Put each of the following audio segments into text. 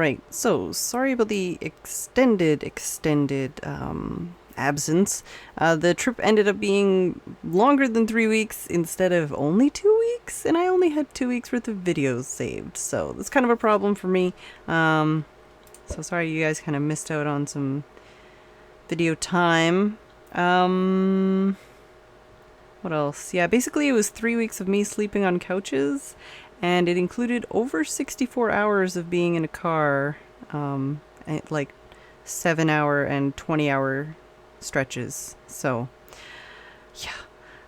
Alright, so sorry about the extended absence. The trip ended up being longer than 3 weeks instead of only 2 weeks, and I only had 2 weeks worth of videos saved, so that's kind of a problem for me. So sorry you guys kind of missed out on some video time. What else? Yeah, basically it was 3 weeks of me sleeping on couches, and it included over 64 hours of being in a car, at like 7-hour and 20-hour stretches. So, yeah.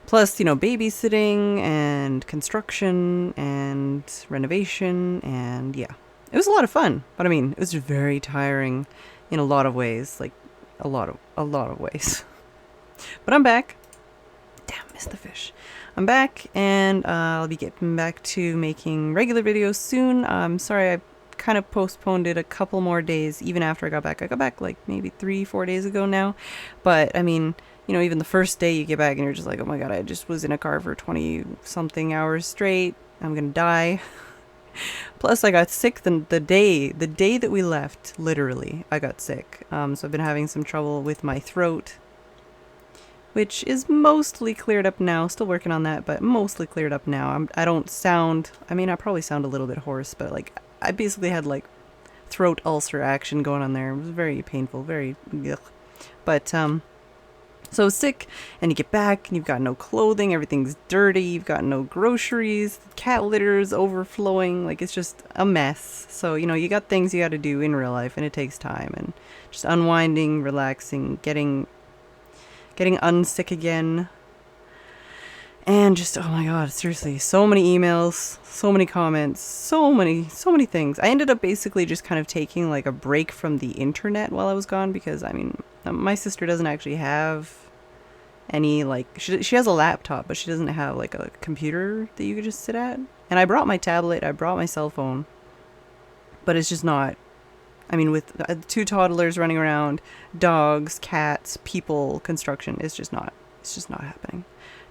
Plus, you know, babysitting and construction and renovation, and yeah. It was a lot of fun, but I mean, it was very tiring in a lot of ways, like a lot of ways. But I'm back. Damn, missed the fish. I'm back, and I'll be getting back to making regular videos soon. I'm sorry I kind of postponed it a couple more days even after I got back. I got back like maybe 3-4 days ago now. But I mean, you know, even the first day you get back and you're just like, oh my god, I just was in a car for 20 something hours straight. I'm gonna die. Plus I got sick the day that we left, literally, I got sick. So I've been having some trouble with my throat, which is mostly cleared up now. Still working on that, but mostly cleared up now. I don't sound, I mean, I probably sound a little bit hoarse, but like, I basically had like throat ulcer action going on there. It was very painful, very ugh. But, so sick, and you get back, and you've got no clothing, everything's dirty, you've got no groceries, cat litter's overflowing, like, it's just a mess. So, you know, you got things you gotta do in real life, and it takes time, and just unwinding, relaxing, getting unsick again, and just, oh my god, seriously, so many emails, so many comments, so many things. I ended up basically just kind of taking like a break from the internet while I was gone, because I mean, my sister doesn't actually have any, like, she has a laptop, but she doesn't have like a computer that you could just sit at. And I brought my tablet, I brought my cell phone, but it's just not, I mean, with 2 toddlers running around, dogs, cats, people, construction, it's just not happening.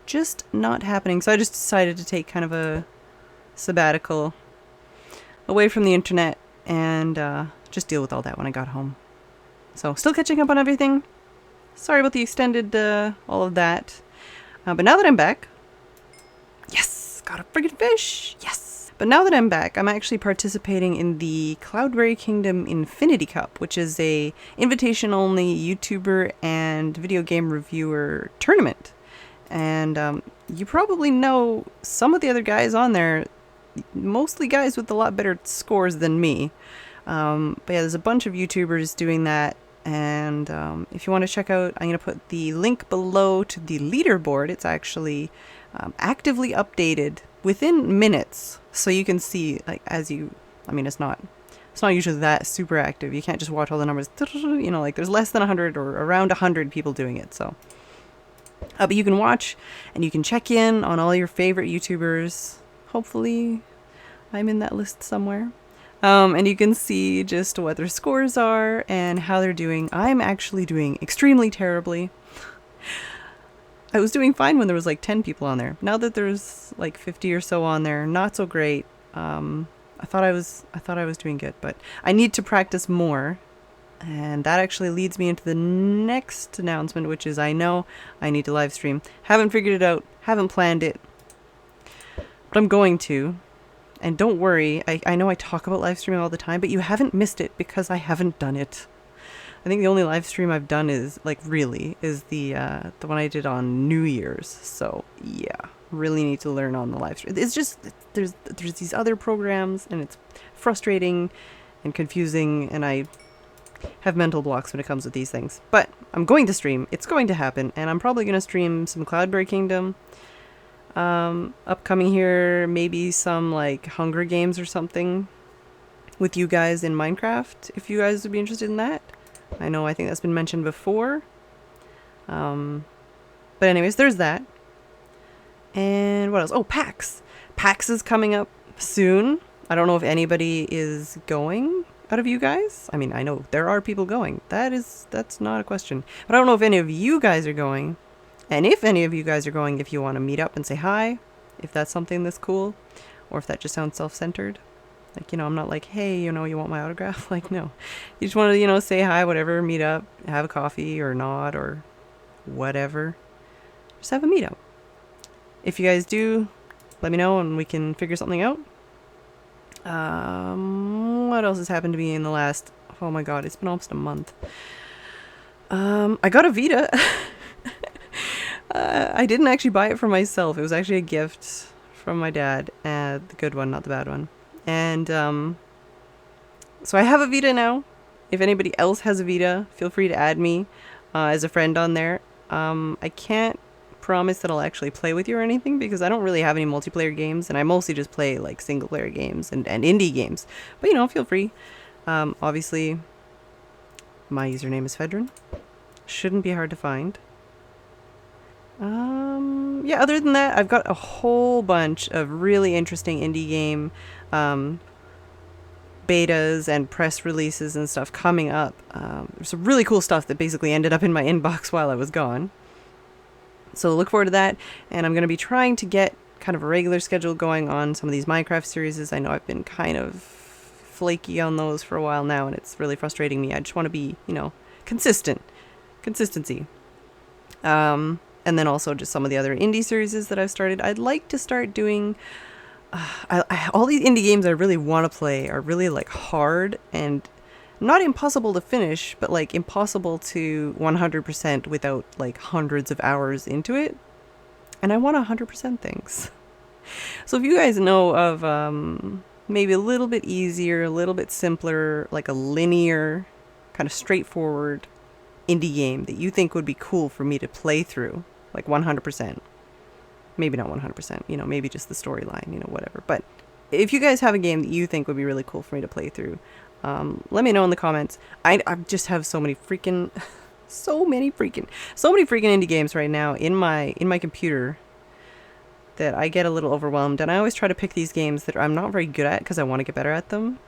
Just not happening. So I just decided to take kind of a sabbatical away from the internet and just deal with all that when I got home. So still catching up on everything. Sorry about the extended all of that. But now that I'm back, yes, got a friggin' fish, yes. But now that I'm back, I'm actually participating in the Cloudberry Kingdom Infinity Cup, which is a invitation-only YouTuber and video game reviewer tournament. And you probably know some of the other guys on there, mostly guys with a lot better scores than me. But yeah, there's a bunch of YouTubers doing that. And if you want to check out, I'm going to put the link below to the leaderboard. It's actually actively updated within minutes. So you can see, like, as you, I mean, it's not usually that super active. You can't just watch all the numbers, you know, like there's less than 100 or around 100 people doing it. So, but you can watch and you can check in on all your favorite YouTubers. Hopefully I'm in that list somewhere. And you can see just what their scores are and how they're doing. I'm actually doing extremely terribly. I was doing fine when there was like 10 people on there. Now that there's like 50 or so on there, not so great. I thought I was doing good, but I need to practice more. And that actually leads me into the next announcement, which is I know I need to live stream. Haven't figured it out, haven't planned it, but I'm going to. And don't worry, I know I talk about live streaming all the time, but you haven't missed it because I haven't done it. I think the only live stream I've done is, like, really, is the one I did on New Year's. So, yeah, really need to learn on the live stream. It's just, there's these other programs, and it's frustrating and confusing, and I have mental blocks when it comes with these things. But I'm going to stream. It's going to happen, and I'm probably going to stream some Cloudberry Kingdom. Upcoming here, maybe some like Hunger Games or something with you guys in Minecraft, if you guys would be interested in that. I think that's been mentioned before. But anyways, there's that. And what else? Oh, PAX. PAX is coming up soon. I don't know if anybody is going out of you guys. I mean, I know there are people going. That's not a question. But I don't know if any of you guys are going. And if any of you guys are going, if you want to meet up and say hi, if that's something that's cool, or if that just sounds self-centered. Like, I'm not like, hey, you want my autograph? Like, no. You just want to, say hi, whatever, meet up, have a coffee or not or whatever. Just have a meetup. If you guys do, let me know and we can figure something out. What else has happened to me in the last, oh my god, it's been almost a month. I got a Vita. I didn't actually buy it for myself. It was actually a gift from my dad. The good one, not the bad one. And so I have a Vita now. If anybody else has a Vita, feel free to add me as a friend on there. I can't promise that I'll actually play with you or anything because I don't really have any multiplayer games, and I mostly just play like single player games and indie games. But feel free. Obviously, my username is Phedran. Shouldn't be hard to find. Yeah, other than that, I've got a whole bunch of really interesting indie game betas and press releases and stuff coming up. There's some really cool stuff that basically ended up in my inbox while I was gone. So look forward to that, and I'm going to be trying to get kind of a regular schedule going on some of these Minecraft series. I know I've been kind of flaky on those for a while now, and it's really frustrating me. I just want to be, consistency. And then also just some of the other indie series that I've started. I'd like to start doing all these indie games I really want to play are really like hard and not impossible to finish, but like impossible to 100% without like hundreds of hours into it. And I want 100% things. So if you guys know of maybe a little bit easier, a little bit simpler, like a linear, kind of straightforward indie game that you think would be cool for me to play through, like 100%. Maybe not 100%, maybe just the storyline, whatever. But if you guys have a game that you think would be really cool for me to play through, let me know in the comments. I just have so many freaking indie games right now in my computer that I get a little overwhelmed, and I always try to pick these games that I'm not very good at because I want to get better at them.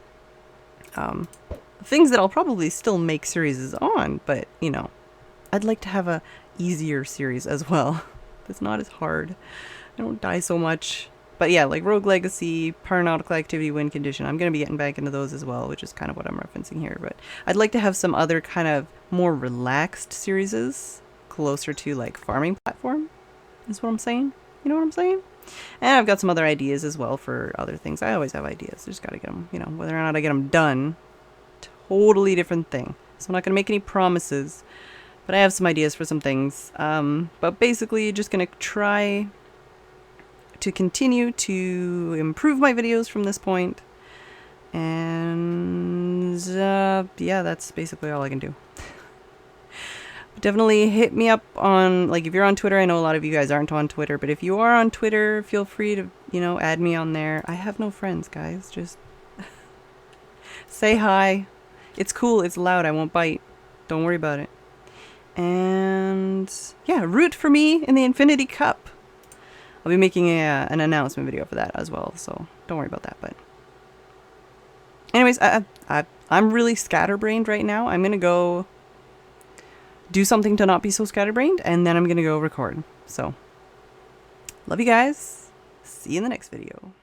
Things that I'll probably still make series on, but I'd like to have a easier series as well. That's not as hard. I don't die so much. But yeah, like Rogue Legacy, Paranautical Activity, Win Condition, I'm going to be getting back into those as well, which is kind of what I'm referencing here. But I'd like to have some other kind of more relaxed series closer to like farming platform, is what I'm saying. You know what I'm saying? And I've got some other ideas as well for other things. I always have ideas. I just got to get them, whether or not I get them done, totally different thing. So I'm not going to make any promises, but I have some ideas for some things. But basically just going to try to continue to improve my videos from this point. And yeah, that's basically all I can do. Definitely hit me up on, like, if you're on Twitter. I know a lot of you guys aren't on Twitter, but if you are on Twitter, feel free to, add me on there. I have no friends, guys. Just say hi. It's cool. It's loud. I won't bite. Don't worry about it. And yeah, root for me in the Infinity Cup. I'll be making an announcement video for that as well, so don't worry about that. But anyways, I'm really scatterbrained right now. I'm going to go do something to not be so scatterbrained, and then I'm going to go record. So, love you guys. See you in the next video.